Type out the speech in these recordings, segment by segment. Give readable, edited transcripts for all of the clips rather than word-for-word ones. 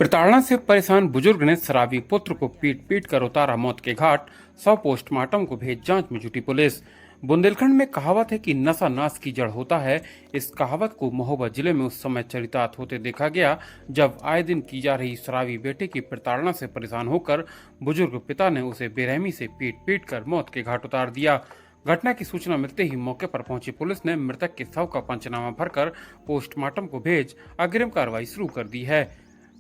प्रताड़ना से परेशान बुजुर्ग ने शराबी पुत्र को पीट पीट कर उतारा मौत के घाट। शव पोस्टमार्टम को भेज जांच में जुटी पुलिस। बुंदेलखंड में कहावत है कि नशा नाश की जड़ होता है। इस कहावत को महोबा जिले में उस समय चरितार्थ होते देखा गया जब आए दिन की जा रही शराबी बेटे की प्रताड़ना से परेशान होकर बुजुर्ग पिता ने उसे बेरहमी से पीट पीट कर मौत के घाट उतार दिया। घटना की सूचना मिलते ही मौके पर पहुंची पुलिस ने मृतक के शव का पंचनामा भरकर पोस्टमार्टम को भेज अग्रिम कार्रवाई शुरू कर दी है।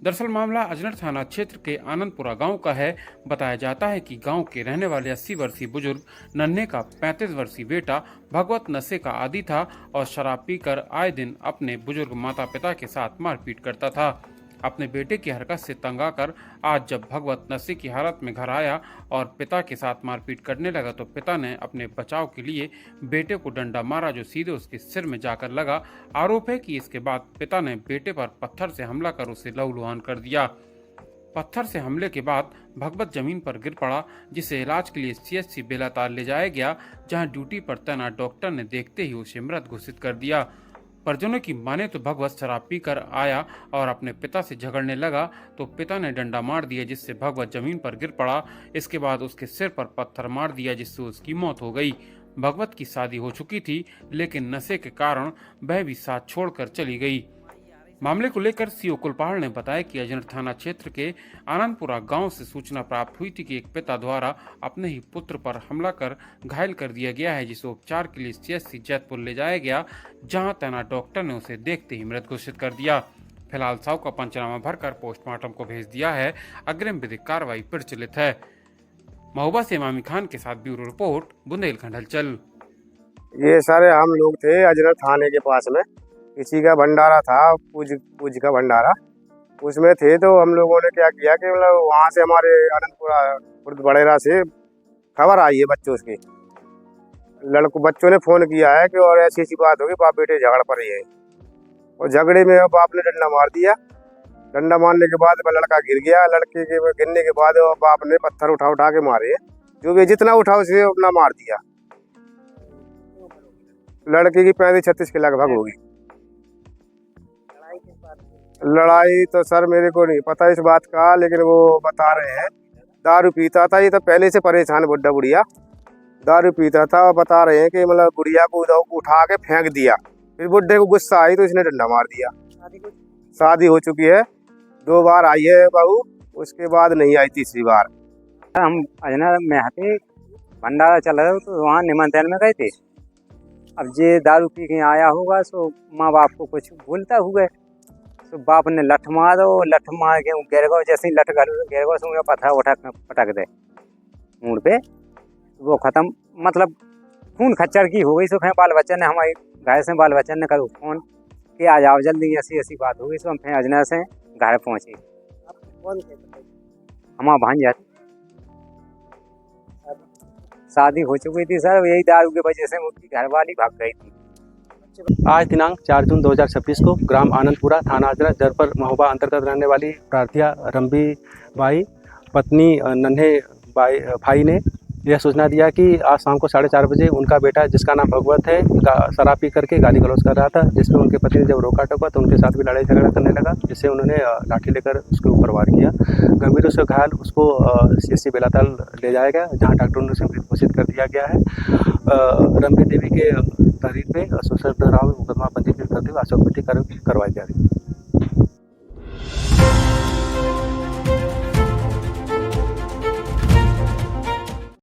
दरअसल मामला अजनर थाना क्षेत्र के आनंदपुरा गांव का है। बताया जाता है कि गांव के रहने वाले 80 वर्षीय बुजुर्ग नन्हे का 35 वर्षीय बेटा भगवत नशे का आदी था और शराब पीकर आए दिन अपने बुजुर्ग माता पिता के साथ मारपीट करता था। अपने बेटे की हरकत से तंग आकर आज जब भगवत नशे की हालत में घर आया और पिता के साथ मारपीट करने लगा तो पिता ने अपने बचाव के लिए बेटे को डंडा मारा जो सीधे उसके सिर में जाकर लगा। आरोप है कि इसके बाद पिता ने बेटे पर पत्थर से हमला कर उसे लहूलुहान कर दिया। पत्थर से हमले के बाद भगवत जमीन पर गिर पड़ा, जिसे इलाज के लिए CHC बेलातार ले जाया गया, जहां ड्यूटी पर तैनात डॉक्टर ने देखते ही उसे मृत घोषित कर दिया। परिजनों की माने तो भगवत शराब पीकर आया और अपने पिता से झगड़ने लगा तो पिता ने डंडा मार दिया जिससे भगवत जमीन पर गिर पड़ा। इसके बाद उसके सिर पर पत्थर मार दिया जिससे उसकी मौत हो गई। भगवत की शादी हो चुकी थी लेकिन नशे के कारण वह भी साथ छोड़कर चली गई। मामले को लेकर CO कुलपहाड़ ने बताया कि अजनर थाना क्षेत्र के आनंदपुरा गांव से सूचना प्राप्त हुई थी कि एक पिता द्वारा अपने ही पुत्र पर हमला कर घायल कर दिया गया है, जिसे उपचार के लिए CHC जैतपुर ले जाया गया, जहां तैनात डॉक्टर ने उसे देखते ही मृत घोषित कर दिया। फिलहाल शव का पंचनामा भरकर पोस्टमार्टम को भेज दिया है। अग्रिम विधिक कार्रवाई प्रचलित है। महोबा से इमामी खान के साथ ब्यूरो रिपोर्ट, बुंदेलखंड हलचल। ये सारे हम लोग थे अजनर थाने के पास में, किसी का भंडारा था, पूज का भंडारा, उसमें थे। तो हम लोगों ने क्या किया कि मतलब वहाँ से हमारे आनंदपुरा खुर्द बड़ेरा से खबर आई है बच्चों की, बच्चों ने फोन किया है कि और ऐसी ऐसी बात होगी, बाप बेटे झगड़ पड़ी है। और झगड़े में बाप ने डंडा मार दिया। डंडा मारने के बाद लड़का गिर गया। लड़के के गिरने के बाद बाप ने पत्थर उठा उठा के मारे, जो भी जितना उठा उसे अपना मार दिया। लड़के की 35-36 के लगभग होगी। लड़ाई तो सर मेरे को नहीं पता इस बात का, लेकिन वो बता रहे हैं दारू पीता था। ये तो पहले से परेशान बुढ़ा बुढ़िया दारू पीता था और बता रहे हैं कि मतलब बुढ़िया को उठा के फेंक दिया। फिर बुढ़े को गुस्सा आई तो इसने डंडा मार दिया। शादी हो चुकी है, 2 बार आई है बहू, उसके बाद नहीं आई तीसरी बार। हम अजनर में आते भंडारा चल रहा तो वहाँ निमंत्रण में गए थे। अब ये दारू पी के आया होगा सो माँ बाप को कुछ बोलता हुआ तो बाप ने लठ मार के गिर गो। जैसे ही लठ गिर गो सो पत्थर उठा पटक दे मुड़ पे, वो खत्म। मतलब खून खच्चर की हो गई। सो फिर बाल बच्चन ने हमारे घर से बाल बच्चन ने करो फोन कि आ जाओ जल्दी, ऐसी ऐसी बात हो गई। सो हम फिर अजनर से घर पहुँचे। हमारा भांजा शादी हो चुकी थी सर, यही दारू की वजह से उसकी घरवाली भाग गई थी। आज दिनांक 4 जून 2026 को ग्राम आनंदपुरा थाना अजनर जरपर महोबा अंतर्गत रहने वाली प्रार्थिया रंबी बाई पत्नी नन्हे भाई ने यह सूचना दिया कि आज शाम को 4:30 बजे उनका बेटा जिसका नाम भगवत है शराब पी करके गाली गलौज कर रहा था, जिसमें उनके पति ने जब रोका टोका तो उनके साथ भी लड़ाई झगड़ा करने लगा, जिससे उन्होंने लाठी लेकर उसके ऊपर वार किया। गंभीर रूप से घायल उसको CHC बेलाताल ले जाया गया, जहाँ डॉक्टरों ने उसे मृत घोषित कर दिया गया है। रंबी देवी के तहरीर पे सोशल में मुकदमा पंजीकृत करते हुए अशोक विधि करवाई जा रही है।